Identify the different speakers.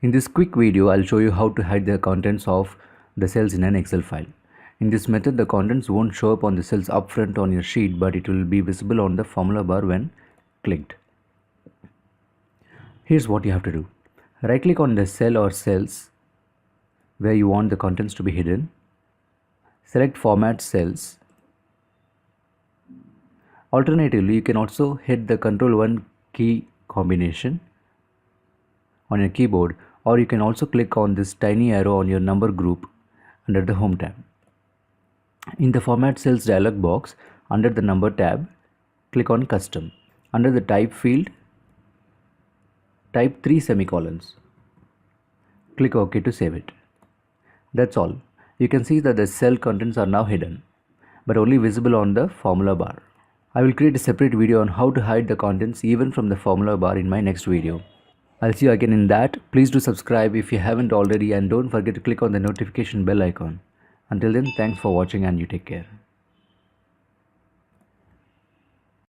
Speaker 1: In this quick video, I'll show you how to hide the contents of the cells in an Excel file. In this method, the contents won't show up on the cells upfront on your sheet, but it will be visible on the formula bar when clicked. Here's what you have to do. Right click on the cell or cells where you want the contents to be hidden. Select Format Cells. Alternatively, you can also hit the Ctrl+1 key combination on your keyboard, or you can also click on this tiny arrow on your number group under the Home tab. In the Format Cells dialog box, under the Number tab, click on Custom. Under the Type field, type 3 semicolons. Click OK to save it. That's all. You can see that the cell contents are now hidden, but only visible on the formula bar. I will create a separate video on how to hide the contents even from the formula bar in my next video. I'll see you again in that. Please do subscribe if you haven't already, and don't forget to click on the notification bell icon. Until then, thanks for watching and you take care.